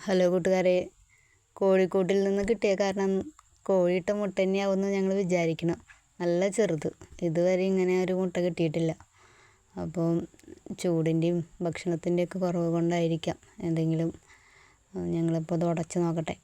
Hello കൂട്ടുകാരെ, കോഴിക്കൂട്ടിൽ നിന്ന് കിട്ടിയ കാരണം കോഴിയിട്ട മുട്ട തന്നെയാവുമെന്ന് ഞങ്ങൾ വിചാരിക്കണം. നല്ല ചെറുത്, ഇതുവരെ ഇങ്ങനെ ഒരു മുട്ട കിട്ടിയിട്ടില്ല. അപ്പോൾ ചൂടിൻ്റെയും ഭക്ഷണത്തിൻ്റെയൊക്കെ കുറവ് കൊണ്ടായിരിക്കാം എന്തെങ്കിലും. ഞങ്ങളിപ്പോൾ അത് ഉടച്ച് നോക്കട്ടെ.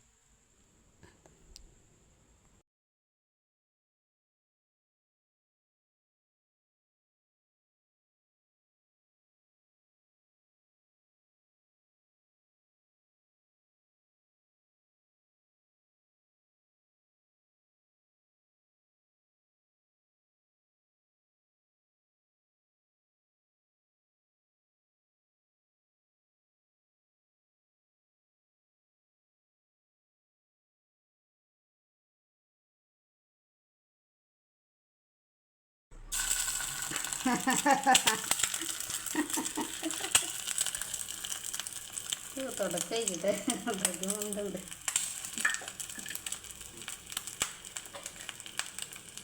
തുടക്കഴിച്ചിട്ട് അത്രയ്ക്ക് മുണ്ടുണ്ട്.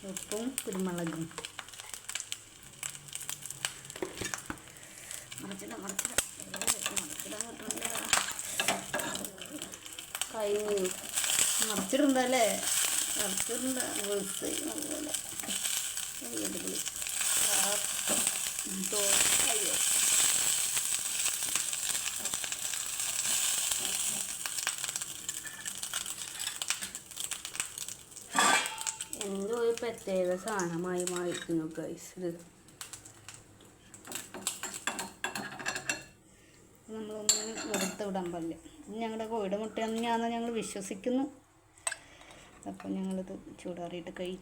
ഉപ്പും കുരുമുളകും കഴിഞ്ഞു. മറിച്ചിടണ്ടല്ലേ, മറിച്ചിടണ്ട. വെളുത്ത് അതുപോലെ അയ്യോ, എന്തോ ഒരു പ്രത്യേക സാധനമായി മാറിക്കുന്നു ഗൈസ്. ഇത് നമ്മളൊന്നും വെറുതെ വിടാൻ പാടില്ല. ഞങ്ങളുടെ കോഴിയുടെ മുട്ട തന്നെയാണെന്ന് ഞങ്ങൾ വിശ്വസിക്കുന്നു. അപ്പോൾ ഞങ്ങളിത് ചൂടാറിയിട്ട് കഴിക്കും.